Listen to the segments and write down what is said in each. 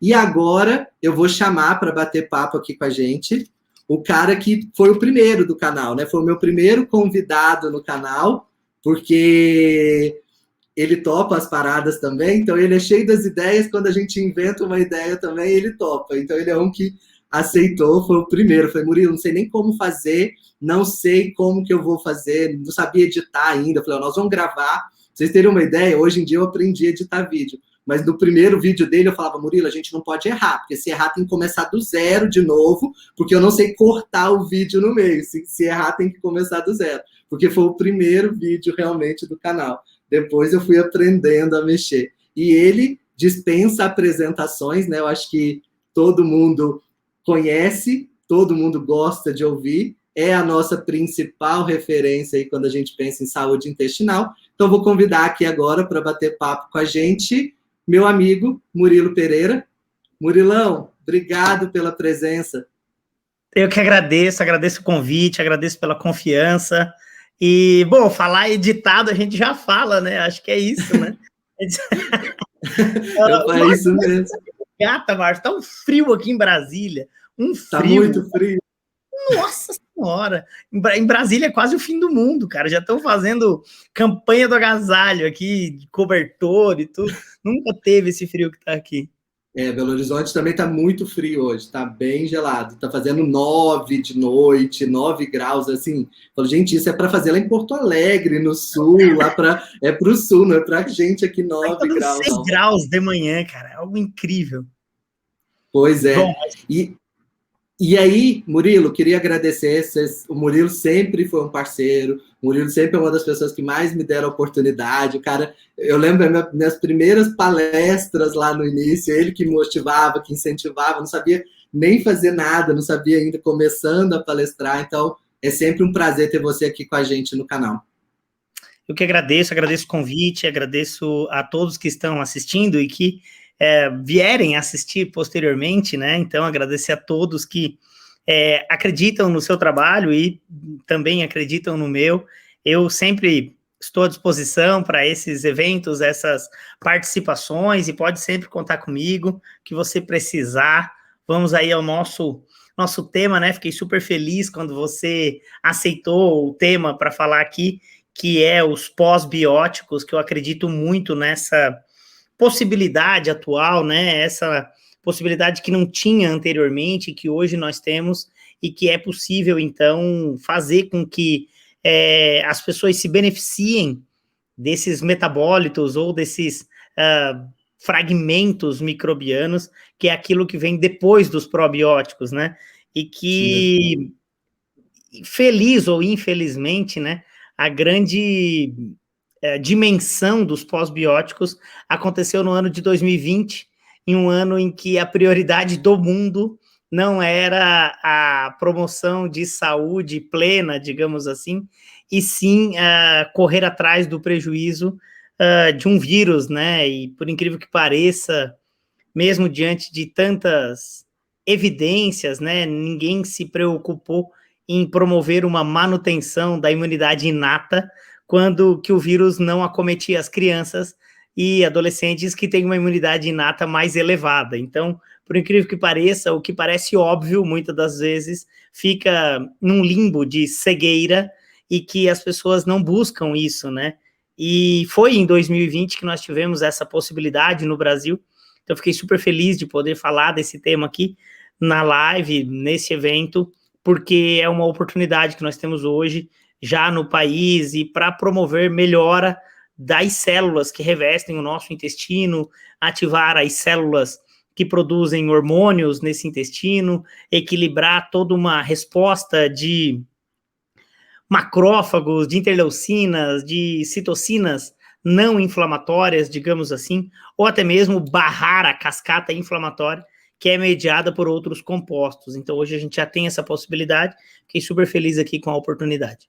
E agora eu vou chamar para bater papo aqui com a gente o cara que foi o primeiro do canal, né? Foi o meu primeiro convidado no canal, porque ele topa as paradas também, então ele é cheio das ideias, quando a gente inventa uma ideia também, ele topa. Então ele é um que aceitou, foi o primeiro. Falei, Murilo, não sei nem como fazer, não sei como que eu vou fazer, não sabia editar ainda. Falei, nós vamos gravar. Pra vocês terem uma ideia, hoje em dia eu aprendi a editar vídeo. Mas no primeiro vídeo dele eu falava, Murilo, a gente não pode errar, porque se errar tem que começar do zero de novo, porque eu não sei cortar o vídeo no meio. Se errar tem que começar do zero, porque foi o primeiro vídeo realmente do canal. Depois eu fui aprendendo a mexer. E ele dispensa apresentações, né? Eu acho que todo mundo conhece, todo mundo gosta de ouvir, é a nossa principal referência aí quando a gente pensa em saúde intestinal. Então vou convidar aqui agora para bater papo com a gente meu amigo Murilo Pereira. Murilão, obrigado pela presença. Eu que agradeço o convite, agradeço pela confiança. E, bom, falar editado a gente já fala, né? Acho que é isso, né? É isso mesmo. Gata, Márcio, tá um frio aqui em Brasília. Um frio. Tá muito frio. Nossa Senhora! Em Brasília é quase o fim do mundo, cara. Já estão fazendo campanha do agasalho aqui, de cobertor e tudo. Nunca teve esse frio que tá aqui. Belo Horizonte também tá muito frio hoje, tá bem gelado. Tá fazendo 9 de noite, 9 graus, assim. Falo, gente, isso é para fazer lá em Porto Alegre, no sul, é pro sul, não é pra gente aqui 9 graus. 6 graus de manhã, cara, é algo incrível. Pois é. Bom, E aí, Murilo, queria agradecer. O Murilo sempre foi um parceiro. O Murilo sempre é uma das pessoas que mais me deram oportunidade. O cara, eu lembro minhas primeiras palestras lá no início, ele que me motivava, que incentivava, não sabia nem fazer nada, não sabia ainda começando a palestrar. Então, é sempre um prazer ter você aqui com a gente no canal. Eu que agradeço o convite, agradeço a todos que estão assistindo e que vierem assistir posteriormente, né? Então, agradecer a todos que acreditam no seu trabalho e também acreditam no meu. Eu sempre estou à disposição para esses eventos, essas participações, e pode sempre contar comigo, que você precisar. Vamos aí ao nosso tema, né? Fiquei super feliz quando você aceitou o tema para falar aqui, que é os pós-bióticos, que eu acredito muito nessa possibilidade atual, né? Essa possibilidade que não tinha anteriormente, que hoje nós temos, e que é possível, então, fazer com que as pessoas se beneficiem desses metabólitos ou desses fragmentos microbianos, que é aquilo que vem depois dos probióticos, né? E que, feliz ou infelizmente, né, a grande dimensão dos pós-bióticos aconteceu no ano de 2020, em um ano em que a prioridade do mundo não era a promoção de saúde plena, digamos assim, e sim correr atrás do prejuízo de um vírus, né? E por incrível que pareça, mesmo diante de tantas evidências, né, ninguém se preocupou em promover uma manutenção da imunidade inata, quando que o vírus não acometia as crianças e adolescentes que têm uma imunidade inata mais elevada. Então, por incrível que pareça, o que parece óbvio, muitas das vezes, fica num limbo de cegueira e que as pessoas não buscam isso, né? E foi em 2020 que nós tivemos essa possibilidade no Brasil. Então, eu fiquei super feliz de poder falar desse tema aqui na live, nesse evento, porque é uma oportunidade que nós temos hoje já no país e para promover melhora das células que revestem o nosso intestino, ativar as células que produzem hormônios nesse intestino, equilibrar toda uma resposta de macrófagos, de interleucinas, de citocinas não inflamatórias, digamos assim, ou até mesmo barrar a cascata inflamatória que é mediada por outros compostos. Então, hoje a gente já tem essa possibilidade. Fiquei super feliz aqui com a oportunidade.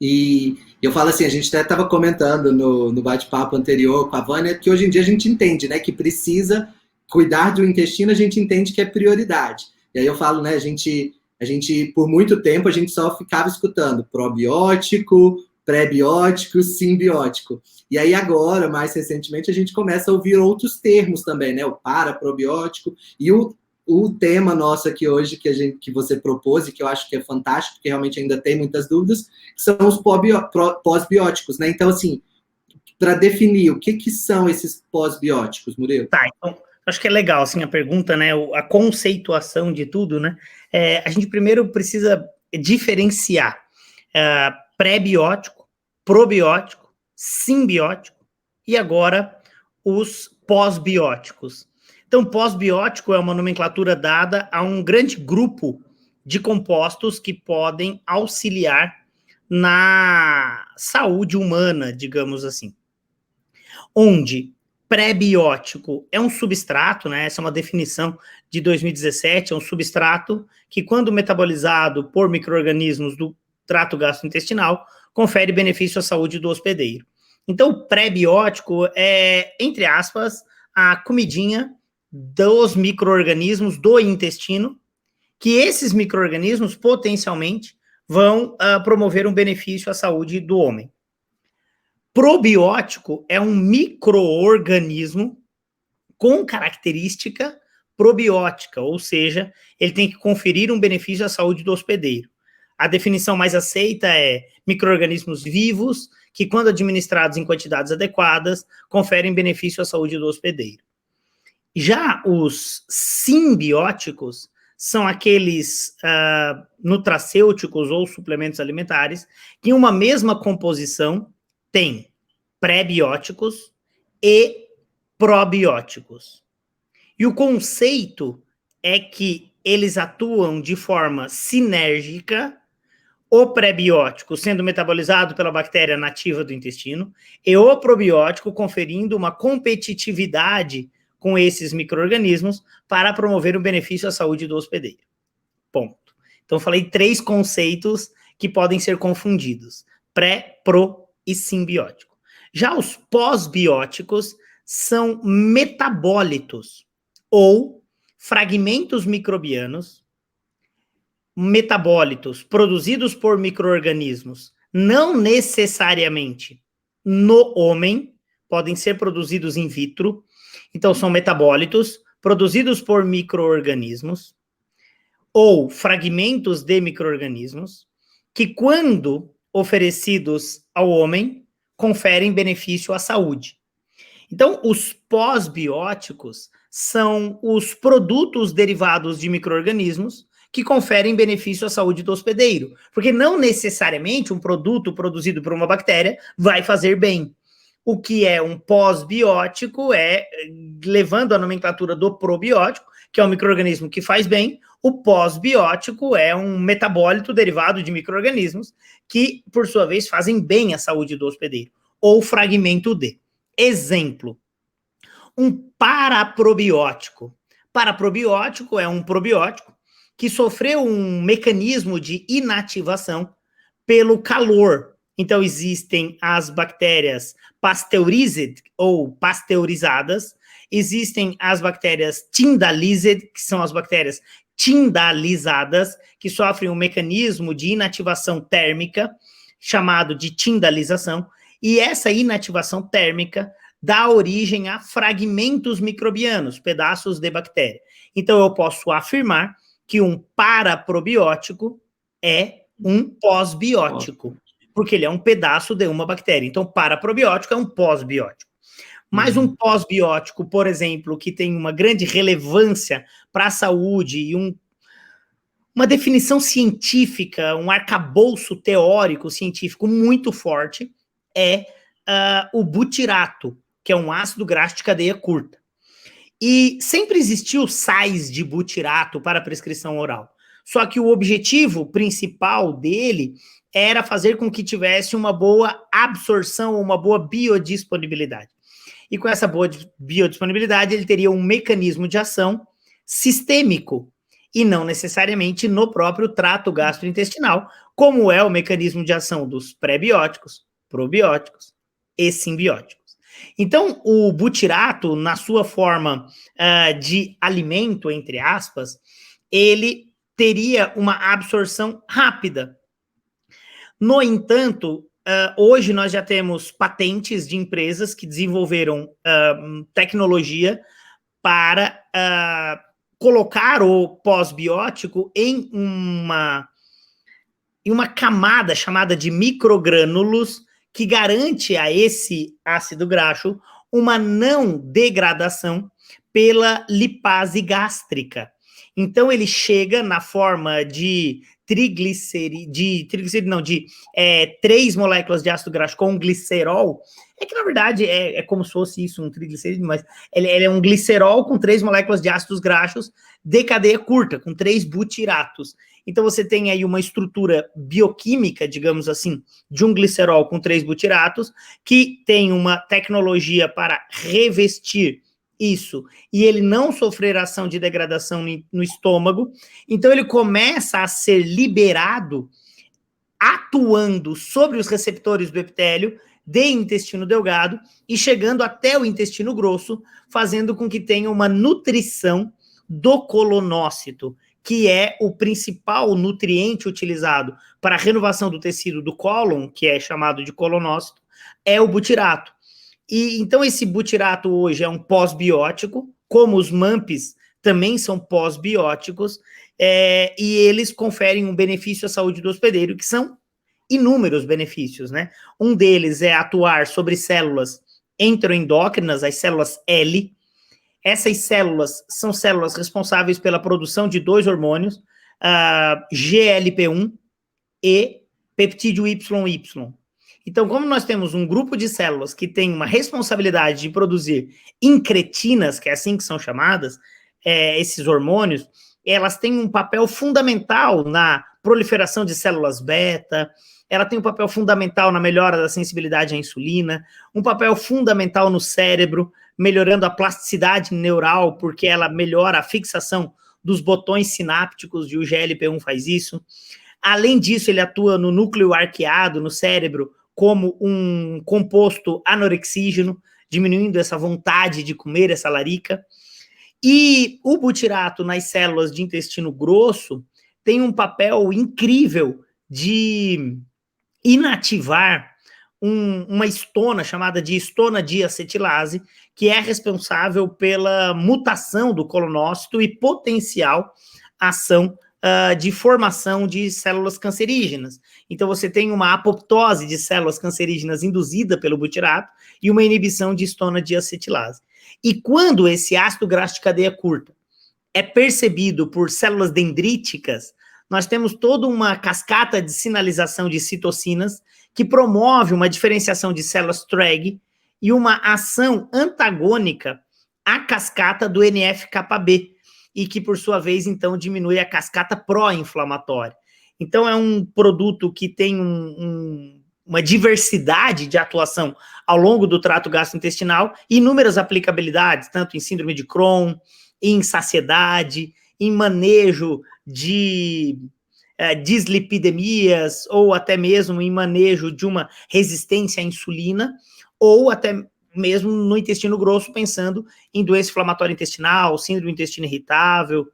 E eu falo assim, a gente até estava comentando no bate-papo anterior com a Vânia, que hoje em dia a gente entende, né, que precisa cuidar do intestino, a gente entende que é prioridade. E aí eu falo, né, a gente por muito tempo, a gente só ficava escutando probiótico, pré-biótico, simbiótico. E aí agora, mais recentemente, a gente começa a ouvir outros termos também, né? O paraprobiótico e o tema nosso aqui hoje que você propôs e que eu acho que é fantástico, porque realmente ainda tem muitas dúvidas, são os pós-bióticos, né? Então, assim, para definir o que são esses pós-bióticos, Murilo? Tá, então, acho que é legal, assim, a pergunta, né, a conceituação de tudo, né, a gente primeiro precisa diferenciar pré-biótico, probiótico, simbiótico e agora os pós-bióticos. Então, pós-biótico é uma nomenclatura dada a um grande grupo de compostos que podem auxiliar na saúde humana, digamos assim. Onde pré-biótico é um substrato, né? Essa é uma definição de 2017, é um substrato que, quando metabolizado por micro-organismos do trato gastrointestinal, confere benefício à saúde do hospedeiro. Então, o pré-biótico é, entre aspas, a comidinha dos micro-organismos do intestino, que esses micro-organismos potencialmente vão promover um benefício à saúde do homem. Probiótico é um micro-organismo com característica probiótica, ou seja, ele tem que conferir um benefício à saúde do hospedeiro. A definição mais aceita é micro-organismos vivos que, quando administrados em quantidades adequadas, conferem benefício à saúde do hospedeiro. Já os simbióticos são aqueles nutracêuticos ou suplementos alimentares que, em uma mesma composição, tem pré-bióticos e probióticos. E o conceito é que eles atuam de forma sinérgica, o pré-biótico sendo metabolizado pela bactéria nativa do intestino e o probiótico conferindo uma competitividade com esses micro-organismos para promover o benefício à saúde do hospedeiro. Ponto. Então, falei 3 conceitos que podem ser confundidos: pré, pro e simbiótico. Já os pós-bióticos são metabólitos ou fragmentos microbianos, metabólitos produzidos por micro-organismos, não necessariamente no homem, podem ser produzidos in vitro. Então, são metabólitos produzidos por micro-organismos ou fragmentos de micro-organismos que, quando oferecidos ao homem, conferem benefício à saúde. Então, os pós-bióticos são os produtos derivados de micro-organismos que conferem benefício à saúde do hospedeiro, porque não necessariamente um produto produzido por uma bactéria vai fazer bem. O que é um pós-biótico é, levando a nomenclatura do probiótico, que é um micro-organismo que faz bem, o pós-biótico é um metabólito derivado de micro-organismos que, por sua vez, fazem bem à saúde do hospedeiro, ou fragmento de. Exemplo, um paraprobiótico. Paraprobiótico é um probiótico que sofreu um mecanismo de inativação pelo calor. Então, existem as bactérias pasteurized ou pasteurizadas, existem as bactérias tyndalized, que são as bactérias tindalizadas, que sofrem um mecanismo de inativação térmica, chamado de tindalização, e essa inativação térmica dá origem a fragmentos microbianos, pedaços de bactéria. Então, eu posso afirmar que um paraprobiótico é um pós-biótico, porque ele é um pedaço de uma bactéria. Então, paraprobiótico é um pós-biótico. Mas um pós-biótico, por exemplo, que tem uma grande relevância para a saúde e uma definição científica, um arcabouço teórico científico muito forte, é o butirato, que é um ácido graxo de cadeia curta. E sempre existiu sais de butirato para prescrição oral. Só que o objetivo principal dele era fazer com que tivesse uma boa absorção, uma boa biodisponibilidade. E com essa boa biodisponibilidade, ele teria um mecanismo de ação sistêmico, e não necessariamente no próprio trato gastrointestinal, como é o mecanismo de ação dos pré-bióticos, probióticos e simbióticos. Então, o butirato, na sua forma de alimento, entre aspas, ele teria uma absorção rápida. No entanto, hoje nós já temos patentes de empresas que desenvolveram tecnologia para colocar o pós-biótico em uma camada chamada de microgrânulos que garante a esse ácido graxo uma não degradação pela lipase gástrica. Então, ele chega na forma de três moléculas de ácido graxo com um glicerol. É que, na verdade, é como se fosse isso, um triglicerídeo, mas ele é um glicerol com 3 moléculas de ácidos graxos de cadeia curta, com 3 butiratos. Então, você tem aí uma estrutura bioquímica, digamos assim, de um glicerol com 3 butiratos, que tem uma tecnologia para revestir isso, e ele não sofrer ação de degradação no estômago. Então, ele começa a ser liberado, atuando sobre os receptores do epitélio de intestino delgado e chegando até o intestino grosso, fazendo com que tenha uma nutrição do colonócito, que é o principal nutriente utilizado para a renovação do tecido do cólon, que é chamado de colonócito, é o butirato. E então esse butirato hoje é um pós-biótico, como os MAMPs também são pós-bióticos, e eles conferem um benefício à saúde do hospedeiro, que são inúmeros benefícios, né? Um deles é atuar sobre células enteroendócrinas, as células L. Essas células são células responsáveis pela produção de 2 hormônios, GLP-1 e peptídeo YY. Então, como nós temos um grupo de células que tem uma responsabilidade de produzir incretinas, que é assim que são chamadas, esses hormônios, elas têm um papel fundamental na proliferação de células beta, ela tem um papel fundamental na melhora da sensibilidade à insulina, um papel fundamental no cérebro, melhorando a plasticidade neural, porque ela melhora a fixação dos botões sinápticos, e o GLP-1 faz isso. Além disso, ele atua no núcleo arqueado, no cérebro, como um composto anorexígeno, diminuindo essa vontade de comer essa larica. E o butirato nas células de intestino grosso tem um papel incrível de inativar uma estona chamada de estona diacetilase, que é responsável pela mutação do colonócito e potencial ação de formação de células cancerígenas. Então, você tem uma apoptose de células cancerígenas induzida pelo butirato e uma inibição de estona diacetilase. E quando esse ácido graxo de cadeia curta é percebido por células dendríticas, nós temos toda uma cascata de sinalização de citocinas que promove uma diferenciação de células TREG e uma ação antagônica à cascata do NF-κB, e que, por sua vez, então, diminui a cascata pró-inflamatória. Então, é um produto que tem uma diversidade de atuação ao longo do trato gastrointestinal, inúmeras aplicabilidades, tanto em síndrome de Crohn, em saciedade, em manejo de dislipidemias, ou até mesmo em manejo de uma resistência à insulina, ou até mesmo no intestino grosso, pensando em doença inflamatória intestinal, síndrome do intestino irritável.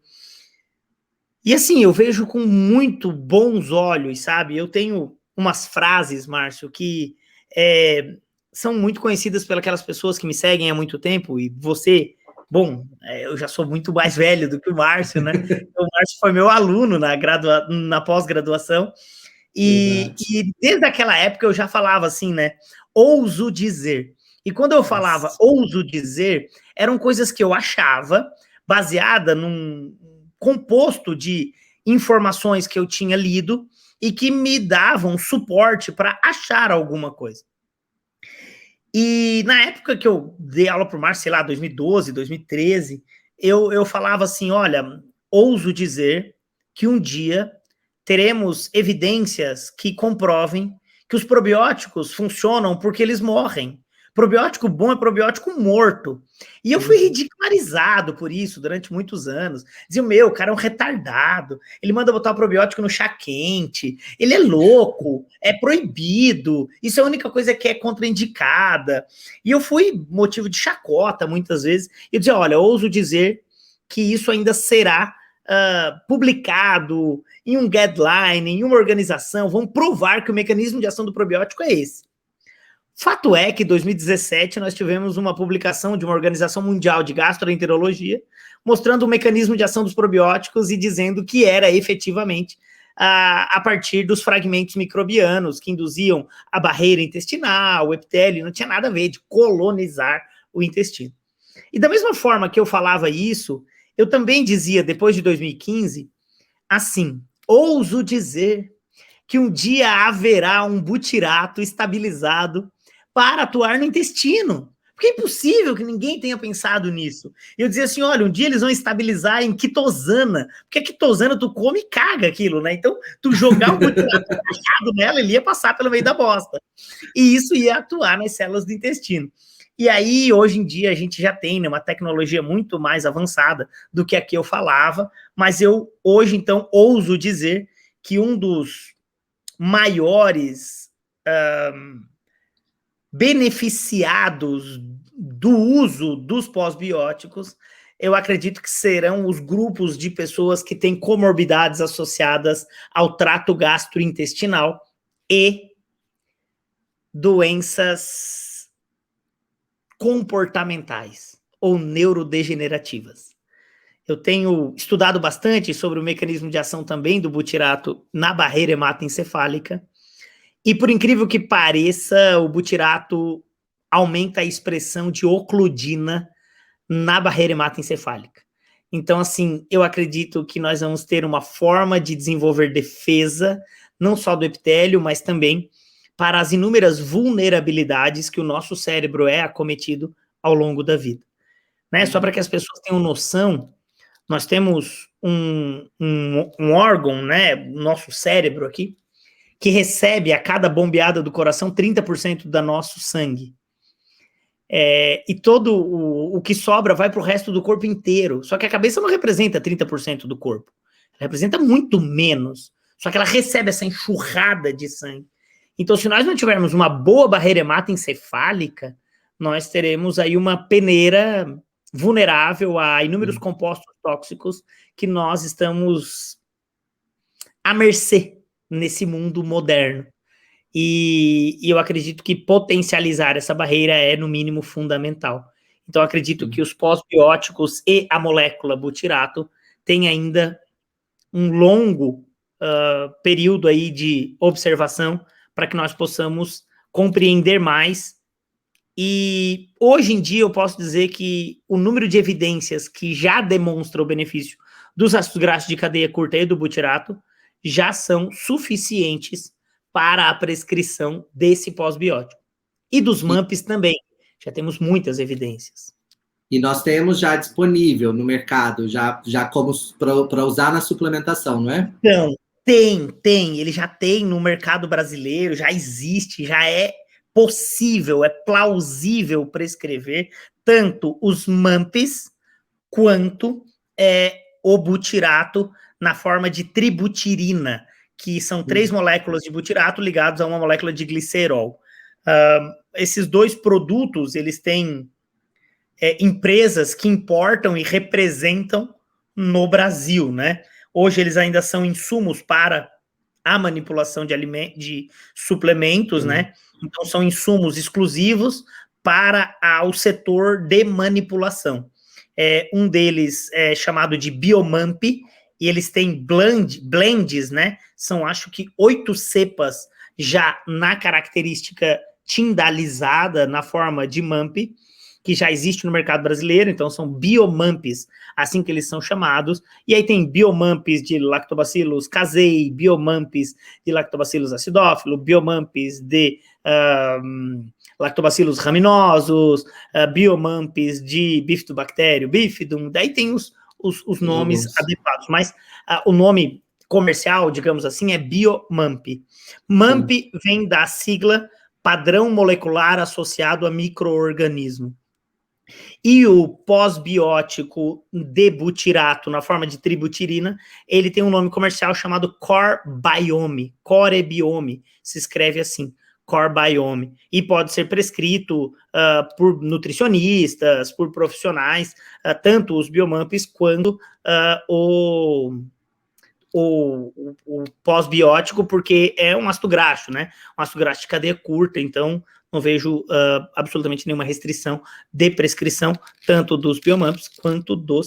E assim, eu vejo com muito bons olhos, sabe? Eu tenho umas frases, Márcio, que são muito conhecidas pelas pessoas que me seguem há muito tempo, e você, bom, eu já sou muito mais velho do que o Márcio, né? O Márcio foi meu aluno na pós-graduação, e desde aquela época eu já falava assim, né? Ouso dizer. E quando eu falava ouso dizer, eram coisas que eu achava, baseada num composto de informações que eu tinha lido e que me davam suporte para achar alguma coisa. E na época que eu dei aula para o Márcio, sei lá, 2012, 2013, eu falava assim, olha, ouso dizer que um dia teremos evidências que comprovem que os probióticos funcionam porque eles morrem. Probiótico bom é probiótico morto. E eu fui ridicularizado por isso durante muitos anos. Diziam, o cara é um retardado, ele manda botar o probiótico no chá quente, ele é louco, é proibido, isso é a única coisa que é contraindicada. E eu fui motivo de chacota muitas vezes. E eu dizia, olha, ouso dizer que isso ainda será publicado em um guideline, em uma organização, vão provar que o mecanismo de ação do probiótico é esse. Fato é que em 2017 nós tivemos uma publicação de uma Organização Mundial de Gastroenterologia mostrando o mecanismo de ação dos probióticos e dizendo que era efetivamente a partir dos fragmentos microbianos que induziam a barreira intestinal, o epitélio, não tinha nada a ver de colonizar o intestino. E da mesma forma que eu falava isso, eu também dizia, depois de 2015, assim, ouso dizer que um dia haverá um butirato estabilizado para atuar no intestino. Porque é impossível que ninguém tenha pensado nisso. Eu dizia assim, olha, um dia eles vão estabilizar em quitosana, porque a quitosana tu come e caga aquilo, né? Então, tu jogar um butirato encaixado nela, ele ia passar pelo meio da bosta. E isso ia atuar nas células do intestino. E aí, hoje em dia, a gente já tem, né, uma tecnologia muito mais avançada do que a que eu falava, mas eu, hoje, então, ouso dizer que um dos maiores beneficiados do uso dos pós-bióticos, eu acredito que serão os grupos de pessoas que têm comorbidades associadas ao trato gastrointestinal e doenças comportamentais ou neurodegenerativas. Eu tenho estudado bastante sobre o mecanismo de ação também do butirato na barreira hematoencefálica, e por incrível que pareça, o butirato aumenta a expressão de ocludina na barreira hematoencefálica. Então, assim, eu acredito que nós vamos ter uma forma de desenvolver defesa, não só do epitélio, mas também para as inúmeras vulnerabilidades que o nosso cérebro é acometido ao longo da vida. Né? Só para que as pessoas tenham noção, nós temos um órgão, né, nosso cérebro aqui, que recebe a cada bombeada do coração 30% do nosso sangue. E todo o que sobra vai para o resto do corpo inteiro. Só que a cabeça não representa 30% do corpo. Ela representa muito menos. Só que ela recebe essa enxurrada de sangue. Então, se nós não tivermos uma boa barreira hematoencefálica, nós teremos aí uma peneira vulnerável a inúmeros compostos tóxicos que nós estamos à mercê nesse mundo moderno. E eu acredito que potencializar essa barreira é, no mínimo, fundamental. Então, acredito que os pós-bióticos e a molécula butirato têm ainda um longo período aí de observação para que nós possamos compreender mais. E hoje em dia eu posso dizer que o número de evidências que já demonstram o benefício dos ácidos graxos de cadeia curta e do butirato já são suficientes para a prescrição desse pós-biótico. E dos MAMPs também, já temos muitas evidências. E nós temos já disponível no mercado, já como para usar na suplementação, não é? Então, tem. Ele já tem no mercado brasileiro, já existe, já é possível, é plausível prescrever tanto os MAMPs quanto o butirato na forma de tributirina, que são 3 moléculas de butirato ligadas a uma molécula de glicerol. Esses 2 produtos, eles têm empresas que importam e representam no Brasil, né? Hoje eles ainda são insumos para a manipulação de suplementos, né? Então são insumos exclusivos para o setor de manipulação. Um deles é chamado de Biomamp, e eles têm blends, né? São, acho que, 8 cepas já na característica tindalizada, na forma de MAMP, que já existe no mercado brasileiro, então são biomamps, assim que eles são chamados, e aí tem biomamps de Lactobacillus casei, biomamps de Lactobacillus acidófilo, biomamps de Lactobacillus raminosos, biomamps de Bifidobacterium bifidum, daí tem os nomes adequados, mas o nome comercial, digamos assim, é biomamp. MAMP vem da sigla padrão molecular associado a micro-organismo. E o pós-biótico de butirato, na forma de tributirina, ele tem um nome comercial chamado Core Biome, Core Biome, se escreve assim, core biome, e pode ser prescrito por nutricionistas, por profissionais, tanto os biomamps quanto o pós-biótico, porque é um ácido graxo, né? Um ácido graxo de cadeia curta, então não vejo absolutamente nenhuma restrição de prescrição, tanto dos biomamps quanto do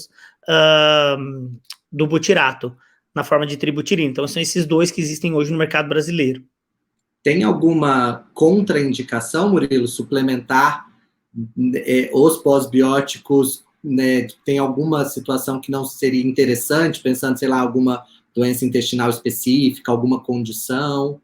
butirato, na forma de tributirina. Então, são esses dois que existem hoje no mercado brasileiro. Tem alguma contraindicação, Murilo, suplementar os pós-bióticos, né? Tem alguma situação que não seria interessante, pensando, sei lá, alguma doença intestinal específica, alguma condição?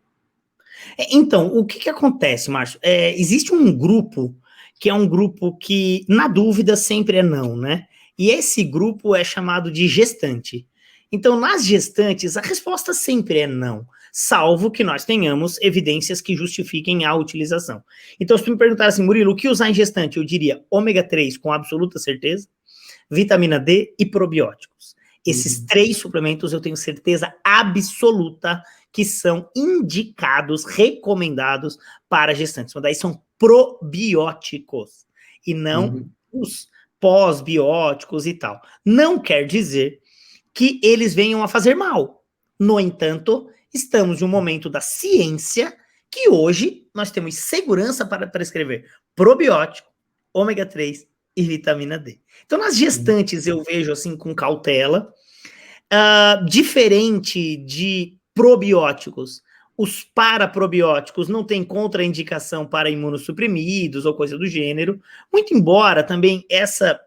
Então, o que acontece, Márcio? Existe um grupo que é um grupo que, na dúvida, sempre é não, né? E esse grupo é chamado de gestante. Então, nas gestantes, a resposta sempre é não, salvo que nós tenhamos evidências que justifiquem a utilização. Então, se tu me perguntar assim, Murilo, o que usar em gestante? Eu diria ômega 3 com absoluta certeza, vitamina D e probióticos. Esses 3 suplementos eu tenho certeza absoluta que são indicados, recomendados para gestantes. Mas daí são probióticos e não os pós-bióticos e tal. Não quer dizer que eles venham a fazer mal. No entanto, estamos em um momento da ciência que hoje nós temos segurança para prescrever probiótico, ômega 3 e vitamina D. Então, nas gestantes eu vejo assim com cautela. Diferente de probióticos, os paraprobióticos não têm contraindicação para imunossuprimidos ou coisa do gênero, muito embora também essa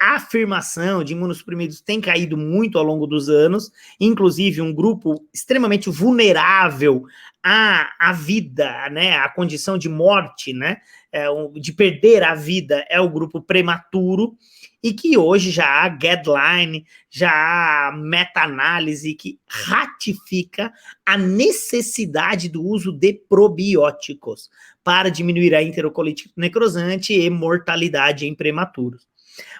a afirmação de imunossuprimidos tem caído muito ao longo dos anos, inclusive um grupo extremamente vulnerável à vida, né, à condição de morte, né, de perder a vida, é o grupo prematuro, e que hoje já há guideline, já há meta-análise que ratifica a necessidade do uso de probióticos para diminuir a enterocolite necrosante e mortalidade em prematuros.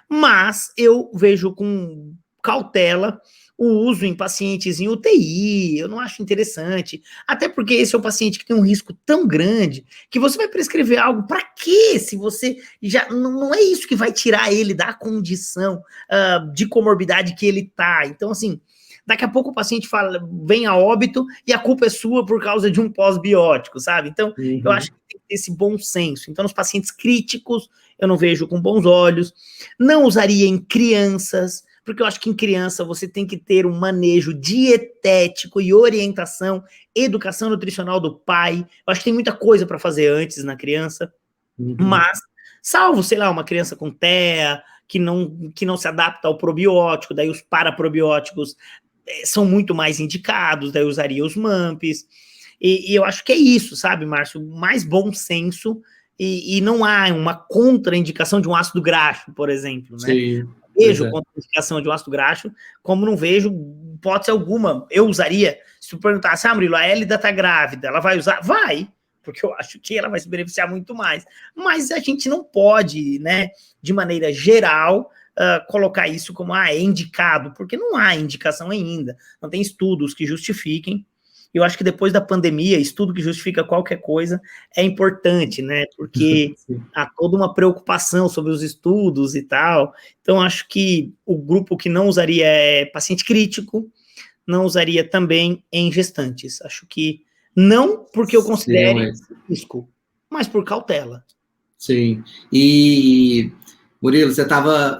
Mas eu vejo com cautela o uso em pacientes em UTI, eu não acho interessante, até porque esse é um paciente que tem um risco tão grande que você vai prescrever algo para quê? Se você já não é isso que vai tirar ele da condição de comorbidade que ele tá. Então, assim, daqui a pouco o paciente vem a óbito e a culpa é sua por causa de um pós-biótico, sabe? Então, eu acho que tem que ter esse bom senso. Então, nos pacientes críticos, eu não vejo com bons olhos. Não usaria em crianças, porque eu acho que em criança você tem que ter um manejo dietético e orientação, educação nutricional do pai. Eu acho que tem muita coisa para fazer antes na criança, mas, salvo, sei lá, uma criança com TEA, que não se adapta ao probiótico, daí os paraprobióticos são muito mais indicados, daí eu usaria os MAMPs, e eu acho que é isso, sabe, Márcio? Mais bom senso, e não há uma contraindicação de um ácido graxo, por exemplo, né? Sim, vejo contraindicação de um ácido graxo, como não vejo hipótese alguma. Eu usaria, se tu perguntasse, Murilo, a Hélida tá grávida, ela vai usar? Vai, porque eu acho que ela vai se beneficiar muito mais. Mas a gente não pode, né, de maneira geral, colocar isso como, é indicado, porque não há indicação ainda, não tem estudos que justifiquem. Eu acho que depois da pandemia, estudo que justifica qualquer coisa é importante, né? Porque há toda uma preocupação sobre os estudos e tal. Então, acho que o grupo que não usaria é paciente crítico, não usaria também em gestantes. Acho que não porque eu considere risco, mas por cautela. Sim. E, Murilo, você estava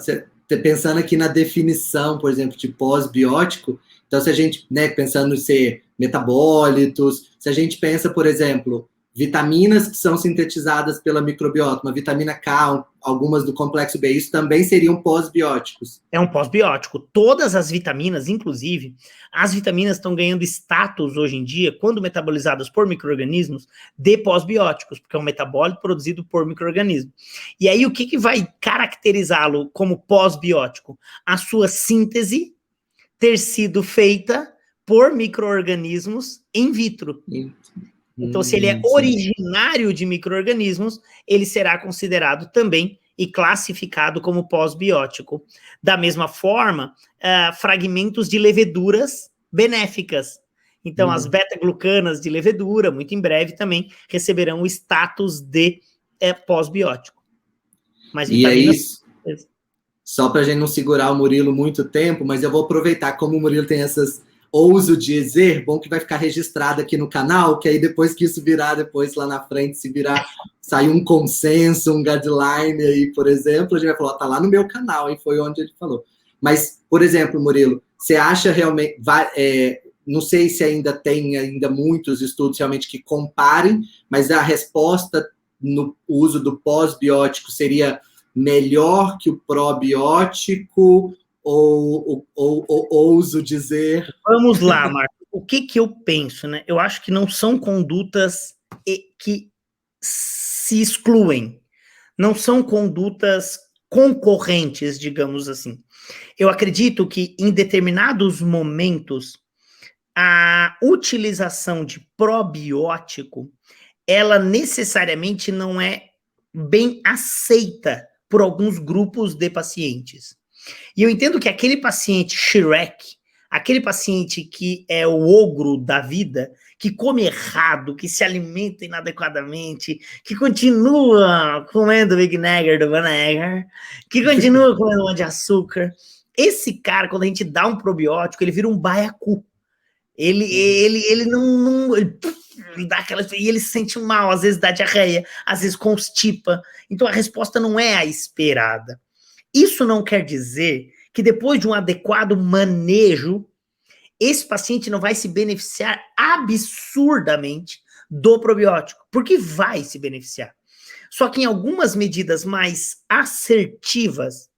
pensando aqui na definição, por exemplo, de pós-biótico. Então, se a gente, né, pensando em ser metabólitos, se a gente pensa, por exemplo, vitaminas que são sintetizadas pela microbiota, uma vitamina K, algumas do complexo B, isso também seriam pós-bióticos? É um pós-biótico. Todas as vitaminas, inclusive, as vitaminas estão ganhando status hoje em dia, quando metabolizadas por micro-organismos, de pós-bióticos, porque é um metabólito produzido por micro-organismo. E aí, o que vai caracterizá-lo como pós-biótico? A sua síntese ter sido feita por micro-organismos in vitro. Então, se ele é originário de micro-organismos, ele será considerado também e classificado como pós-biótico. Da mesma forma, fragmentos de leveduras benéficas. Então, as beta-glucanas de levedura, muito em breve, também receberão o status de pós-biótico. Mas E é vitaminas... isso. Só para a gente não segurar o Murilo muito tempo, mas eu vou aproveitar, como o Murilo tem essas ouso dizer, bom que vai ficar registrado aqui no canal, que aí depois que isso virar, depois lá na frente, se virar, sair um consenso, um guideline aí, por exemplo, a gente vai falar, tá lá no meu canal, e foi onde ele falou. Mas, por exemplo, Murilo, você acha realmente, não sei se ainda tem muitos estudos realmente que comparem, mas a resposta no uso do pós-biótico seria melhor que o probiótico, ou ouso dizer... Vamos lá, Marco. O que eu penso, né? Eu acho que não são condutas que se excluem. Não são condutas concorrentes, digamos assim. Eu acredito que em determinados momentos a utilização de probiótico, ela necessariamente não é bem aceita por alguns grupos de pacientes. E eu entendo que aquele paciente Shrek, aquele paciente que é o ogro da vida, que come errado, que se alimenta inadequadamente, que continua comendo Big Nagger do Van, que continua comendo um monte de açúcar, esse cara, quando a gente dá um probiótico, ele vira um baiacu. Ele não ele dá aquela, e ele se sente mal, às vezes dá diarreia, às vezes constipa. Então a resposta não é a esperada. Isso não quer dizer que depois de um adequado manejo, esse paciente não vai se beneficiar absurdamente do probiótico, porque vai se beneficiar. Só que em algumas medidas mais assertivas,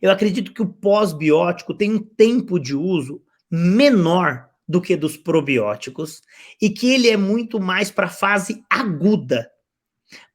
eu acredito que o pós-biótico tem um tempo de uso menor do que dos probióticos e que ele é muito mais para a fase aguda,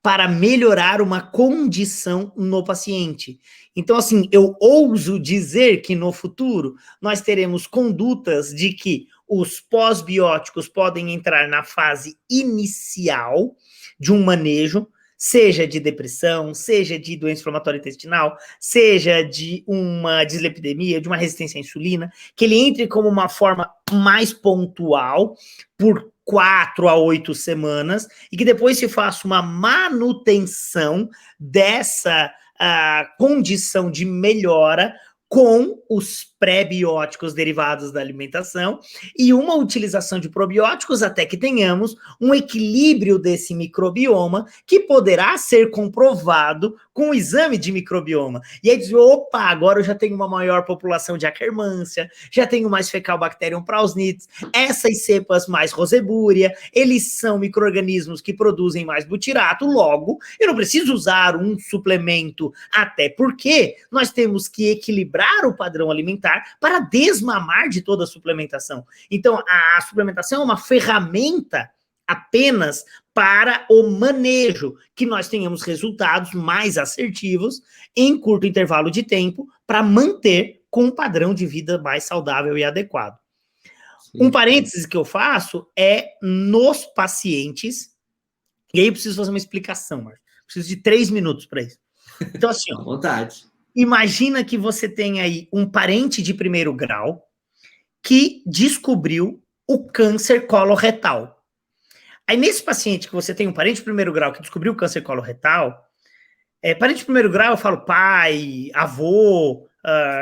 para melhorar uma condição no paciente. Então, assim, eu ouso dizer que no futuro nós teremos condutas de que os pós-bióticos podem entrar na fase inicial de um manejo, seja de depressão, seja de doença inflamatória intestinal, seja de uma dislipidemia, de uma resistência à insulina, que ele entre como uma forma mais pontual, por 4 a 8 semanas, e que depois se faça uma manutenção dessa condição de melhora com os pré-bióticos derivados da alimentação e uma utilização de probióticos até que tenhamos um equilíbrio desse microbioma que poderá ser comprovado com o exame de microbioma. E aí diz, opa, agora eu já tenho uma maior população de Akkermansia, já tenho mais Fecalbacterium prausnitis, essas cepas mais Rosebúria, eles são micro-organismos que produzem mais butirato, logo, eu não preciso usar um suplemento, até porque nós temos que equilibrar o padrão alimentar para desmamar de toda a suplementação. Então, a suplementação é uma ferramenta apenas para o manejo, que nós tenhamos resultados mais assertivos em curto intervalo de tempo para manter com um padrão de vida mais saudável e adequado. Sim. Um parênteses que eu faço é nos pacientes, e aí eu preciso fazer uma explicação, Marcos. Preciso de 3 minutos para isso. Então, assim, ó, à vontade. Imagina que você tem aí um parente de primeiro grau que descobriu o câncer coloretal. Aí, nesse paciente que você tem um parente de primeiro grau que descobriu o câncer coloretal, parente de primeiro grau, eu falo pai, avô,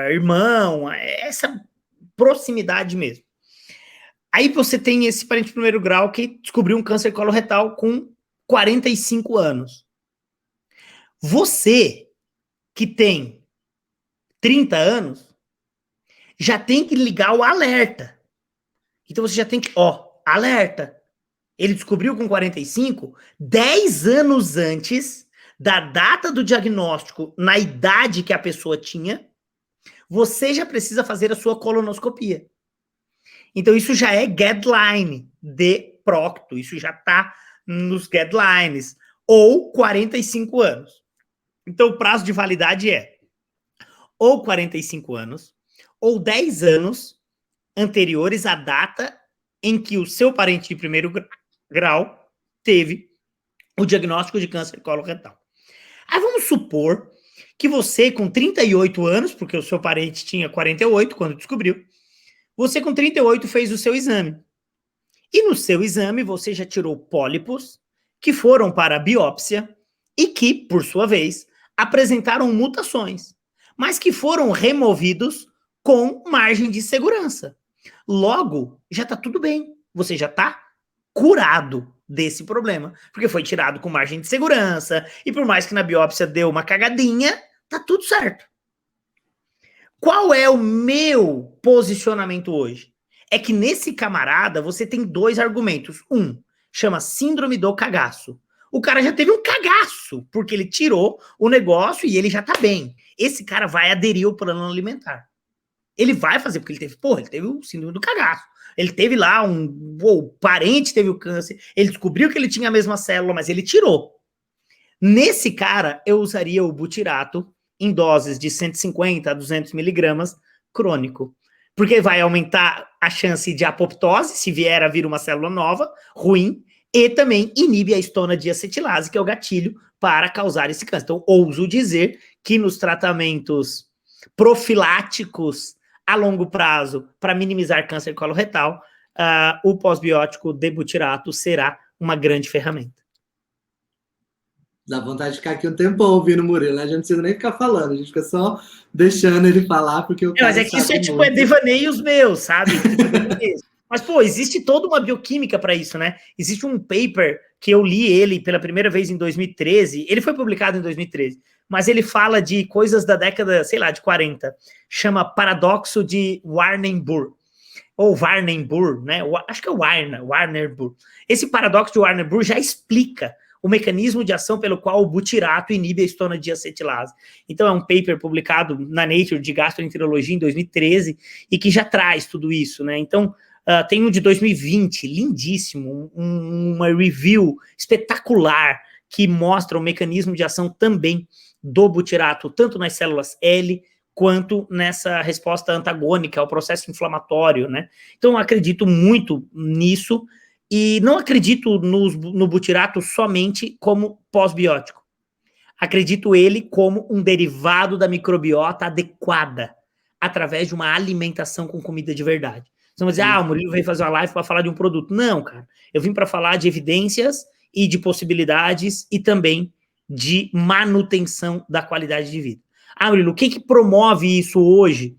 irmão, essa proximidade mesmo. Aí você tem esse parente de primeiro grau que descobriu um câncer coloretal com 45 anos. Você que tem 30 anos, já tem que ligar o alerta. Então você já tem que, alerta. Ele descobriu com 45, 10 anos antes da data do diagnóstico, na idade que a pessoa tinha, você já precisa fazer a sua colonoscopia. Então isso já é guideline de Procto, isso já está nos guidelines, ou 45 anos. Então o prazo de validade é ou 45 anos, ou 10 anos anteriores à data em que o seu parente de primeiro grau teve o diagnóstico de câncer coloretal. Aí vamos supor que você com 38 anos, porque o seu parente tinha 48 quando descobriu, você com 38 fez o seu exame. E no seu exame você já tirou pólipos que foram para a biópsia e que, por sua vez, apresentaram mutações, mas que foram removidos com margem de segurança. Logo, já está tudo bem. Você já está curado desse problema, porque foi tirado com margem de segurança, e por mais que na biópsia deu uma cagadinha, tá tudo certo. Qual é o meu posicionamento hoje? É que nesse camarada você tem dois argumentos. Um, chama síndrome do cagaço. O cara já teve um cagaço, porque ele tirou o negócio e ele já tá bem. Esse cara vai aderir ao plano alimentar. Ele vai fazer, porque ele teve o síndrome do cagaço. Ele teve lá o parente teve o câncer, ele descobriu que ele tinha a mesma célula, mas ele tirou. Nesse cara, eu usaria o butirato em doses de 150 a 200 miligramas crônico, porque vai aumentar a chance de apoptose, se vier a vir uma célula nova, ruim, e também inibe a estona-diacetilase, que é o gatilho para causar esse câncer. Então, ouso dizer que nos tratamentos profiláticos a longo prazo, para minimizar câncer coloretal, o pós-biótico de butirato será uma grande ferramenta. Dá vontade de ficar aqui um tempão ouvindo o Murilo, né? A gente não precisa nem ficar falando, a gente fica só deixando ele falar, porque o cara mas é que isso é tipo, é devaneios meus, sabe? Mas, pô, existe toda uma bioquímica para isso, né? Existe um paper que eu li ele pela primeira vez em 2013, ele foi publicado em 2013, mas ele fala de coisas da década, sei lá, de 40, chama Paradoxo de Warnenburg, ou Warnenburg, né? Acho que é Warnenburg. Esse paradoxo de Warnenburg já explica o mecanismo de ação pelo qual o butirato inibe a estona-diacetilase. Então, é um paper publicado na Nature de Gastroenterologia em 2013 e que já traz tudo isso, né? Então, tem um de 2020, lindíssimo, uma review espetacular que mostra o mecanismo de ação também do butirato, tanto nas células L quanto nessa resposta antagônica ao processo inflamatório, né? Então, eu acredito muito nisso e não acredito no butirato somente como pós-biótico. Acredito ele como um derivado da microbiota adequada, através de uma alimentação com comida de verdade. Você vai dizer, o Murilo veio fazer uma live para falar de um produto. Não, cara. Eu vim para falar de evidências e de possibilidades e também de manutenção da qualidade de vida. Murilo, o que promove isso hoje?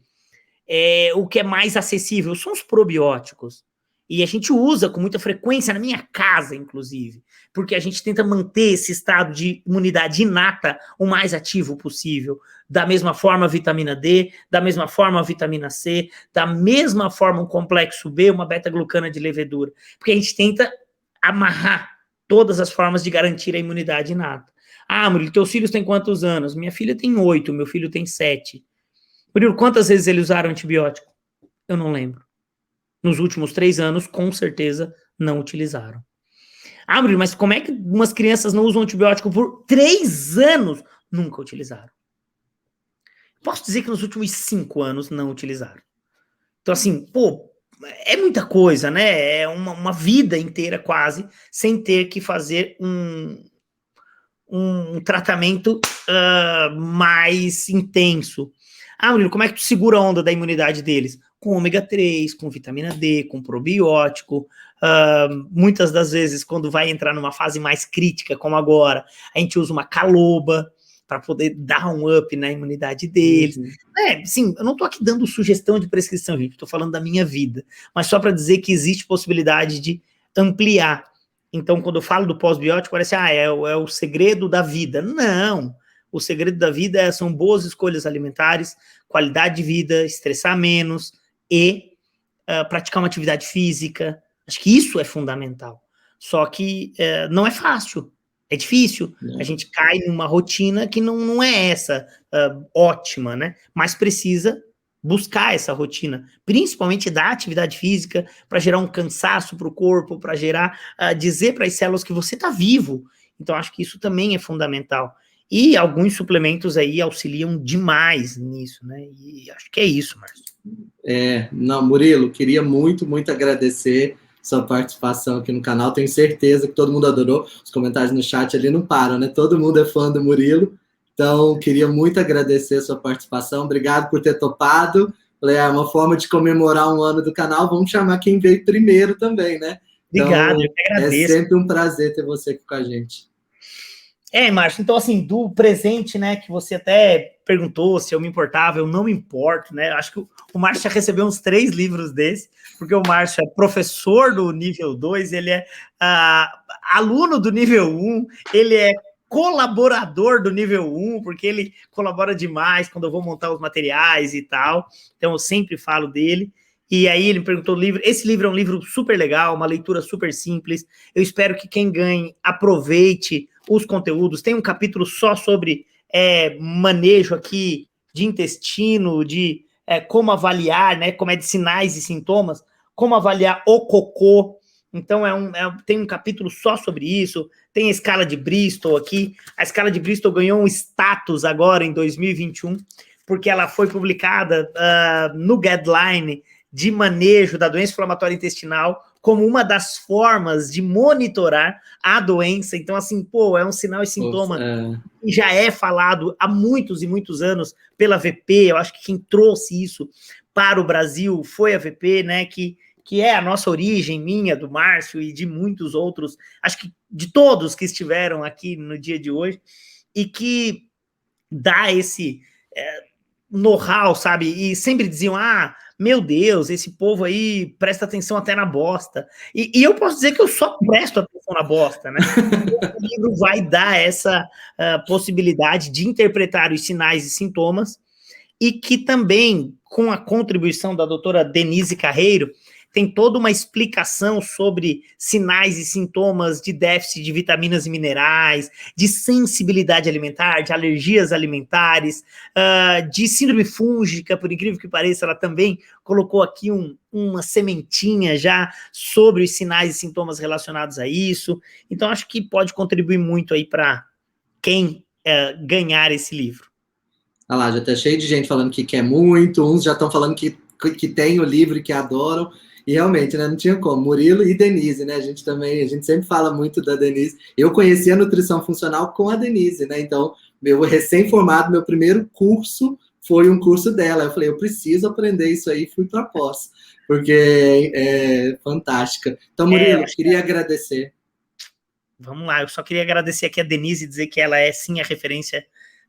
O que é mais acessível são os probióticos. E a gente usa com muita frequência na minha casa, inclusive, porque a gente tenta manter esse estado de imunidade inata o mais ativo possível. Da mesma forma a vitamina D, da mesma forma a vitamina C, da mesma forma um complexo B, uma beta-glucana de levedura. Porque a gente tenta amarrar todas as formas de garantir a imunidade inata. Murilo, teus filhos têm quantos anos? Minha filha tem 8, meu filho tem 7. Murilo, quantas vezes eles usaram antibiótico? Eu não lembro. Nos últimos 3 anos, com certeza, não utilizaram. Murilo, mas como é que umas crianças não usam antibiótico por 3 anos? Nunca utilizaram. Posso dizer que nos últimos 5 anos não utilizaram. Então, assim, é muita coisa, né? É uma vida inteira quase, sem ter que fazer um tratamento mais intenso. Murilo, como é que tu segura a onda da imunidade deles? Com ômega 3, com vitamina D, com probiótico. Muitas das vezes, quando vai entrar numa fase mais crítica, como agora, a gente usa uma caloba para poder dar um up na imunidade deles. Sim, eu não estou aqui dando sugestão de prescrição, gente, estou falando da minha vida, mas só para dizer que existe possibilidade de ampliar. Então, quando eu falo do pós-biótico, parece, é o segredo da vida. Não, o segredo da vida são boas escolhas alimentares, qualidade de vida, estressar menos e praticar uma atividade física. Acho que isso é fundamental. Só que não é fácil. É difícil, a gente cai numa rotina que não é essa ótima, né? Mas precisa buscar essa rotina, principalmente da atividade física, para gerar um cansaço para o corpo, para gerar, dizer para as células que você está vivo. Então, acho que isso também é fundamental. E alguns suplementos aí auxiliam demais nisso, né? E acho que é isso, Márcio. Murilo, queria muito, muito agradecer sua participação aqui no canal, tenho certeza que todo mundo adorou, os comentários no chat ali não param, né? Todo mundo é fã do Murilo, então queria muito agradecer a sua participação, obrigado por ter topado. Falei, uma forma de comemorar um ano do canal, vamos chamar quem veio primeiro também, né? Obrigado, Então, eu que agradeço. é sempre um prazer ter você aqui com a gente. Márcio, então assim, do presente, né, que você até perguntou se eu me importava, eu não me importo, né, acho que o Márcio já recebeu uns 3 livros desse, porque o Márcio é professor do nível 2, ele é aluno do nível 1, ele é colaborador do nível 1, porque ele colabora demais quando eu vou montar os materiais e tal, então eu sempre falo dele. E aí ele me perguntou o livro. Esse livro é um livro super legal, uma leitura super simples. Eu espero que quem ganhe aproveite os conteúdos. Tem um capítulo só sobre manejo aqui de intestino, de como avaliar, né? Como é de sinais e sintomas, como avaliar o cocô. Então tem um capítulo só sobre isso. Tem a escala de Bristol aqui. A escala de Bristol ganhou um status agora em 2021, porque ela foi publicada no Guideline de manejo da doença inflamatória intestinal como uma das formas de monitorar a doença. Então, assim, é um sinal e sintoma que já é falado há muitos e muitos anos pela VP. Eu acho que quem trouxe isso para o Brasil foi a VP, né, que é a nossa origem, minha, do Márcio e de muitos outros, acho que de todos que estiveram aqui no dia de hoje, e que dá esse know-how, sabe? E sempre diziam, meu Deus, esse povo aí presta atenção até na bosta. E eu posso dizer que eu só presto atenção na bosta, né? O livro vai dar essa possibilidade de interpretar os sinais e sintomas, e que também, com a contribuição da doutora Denise Carreiro, tem toda uma explicação sobre sinais e sintomas de déficit de vitaminas e minerais, de sensibilidade alimentar, de alergias alimentares, de síndrome fúngica, por incrível que pareça, ela também colocou aqui uma sementinha já sobre os sinais e sintomas relacionados a isso. Então, acho que pode contribuir muito aí para quem ganhar esse livro. Olha lá, já tá cheio de gente falando que quer muito, uns já estão falando que tem o livro e que adoram. E realmente, né, não tinha como. Murilo e Denise, né? A gente sempre fala muito da Denise. Eu conheci a nutrição funcional com a Denise, né? Então, meu recém-formado, meu primeiro curso foi um curso dela. Eu falei, eu preciso aprender isso aí, fui para pós, porque é fantástica. Então, Murilo, queria agradecer. Vamos lá, eu só queria agradecer aqui a Denise e dizer que ela é sim a referência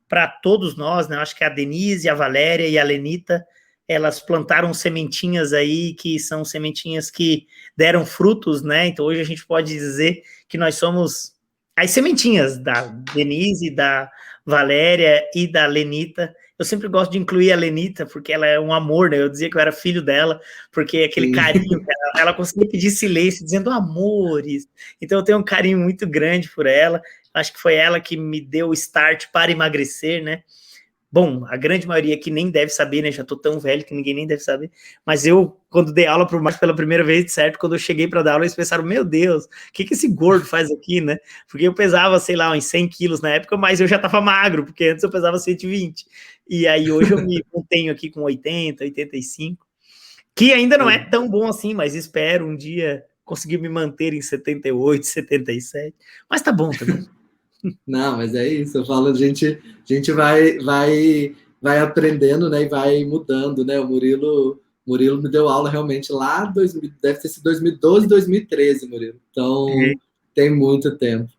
para todos nós, né? Eu acho que a Denise, a Valéria e a Lenita, elas plantaram sementinhas aí, que são sementinhas que deram frutos, né? Então hoje a gente pode dizer que nós somos as sementinhas da Denise, da Valéria e da Lenita. Eu sempre gosto de incluir a Lenita, porque ela é um amor, né? Eu dizia que eu era filho dela, porque aquele carinho, ela conseguia pedir silêncio, dizendo amores. Então eu tenho um carinho muito grande por ela. Acho que foi ela que me deu o start para emagrecer, né? Bom, a grande maioria aqui nem deve saber, né? Já tô tão velho que ninguém nem deve saber. Mas eu, quando dei aula pro Márcio pela primeira vez, certo? Quando eu cheguei para dar aula, eles pensaram, meu Deus, o que esse gordo faz aqui, né? Porque eu pesava, sei lá, uns 100 quilos na época, mas eu já tava magro, porque antes eu pesava 120. E aí hoje eu me mantenho aqui com 80, 85, que ainda não é tão bom assim, mas espero um dia conseguir me manter em 78, 77. Mas tá bom também. Não, mas é isso, eu falo, a gente vai aprendendo, né, e vai mudando, né, o Murilo me deu aula realmente lá, deve ter sido 2012, 2013, Murilo, então tem muito tempo.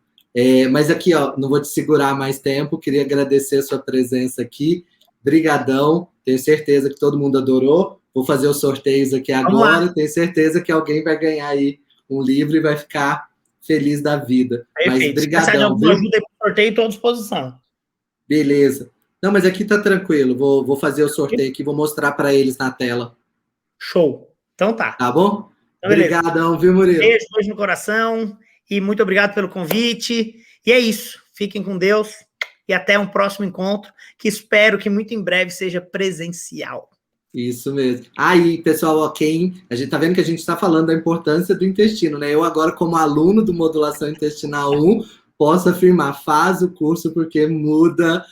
Mas aqui, ó, não vou te segurar mais tempo, queria agradecer a sua presença aqui, brigadão, tenho certeza que todo mundo adorou, vou fazer os sorteios aqui agora, tenho certeza que alguém vai ganhar aí um livro e vai ficar feliz da vida. Perfeito. Mas brigadão, viu? Ajuda aí pro sorteio, estou à disposição. Beleza. Não, mas aqui tá tranquilo. Vou fazer o sorteio aqui, vou mostrar para eles na tela. Show. Então tá. Tá bom? Então, obrigadão, viu, Murilo? Beijo no coração e muito obrigado pelo convite. E é isso. Fiquem com Deus e até um próximo encontro, que espero que muito em breve seja presencial. Isso mesmo. Aí, pessoal, ó, a gente tá vendo que a gente está falando da importância do intestino, né? Eu agora, como aluno do Modulação Intestinal 1, posso afirmar, faz o curso porque muda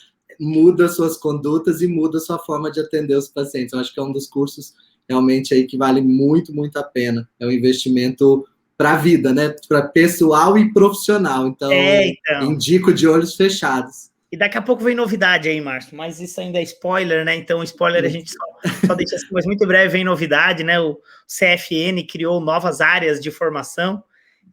suas condutas e muda sua forma de atender os pacientes. Eu acho que é um dos cursos realmente aí que vale muito, muito a pena. É um investimento para a vida, né? Para pessoal e profissional. Então, indico de olhos fechados. E daqui a pouco vem novidade aí, Márcio, mas isso ainda é spoiler, né? Então, spoiler a gente só deixa assim, mas muito breve vem novidade, né? O CFN criou novas áreas de formação,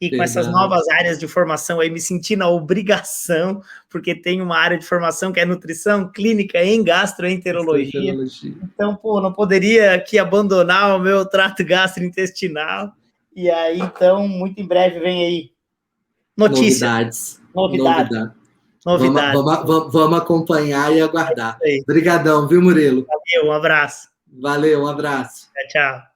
E com essas novas áreas de formação aí, me senti na obrigação, porque tem uma área de formação que é nutrição clínica em gastroenterologia. Então, pô, não poderia aqui abandonar o meu trato gastrointestinal. E aí, então, muito em breve vem aí notícias. Novidades. Vamos acompanhar e aguardar. Obrigadão, viu, Murilo? Valeu, um abraço. Valeu, um abraço. Tchau, tchau.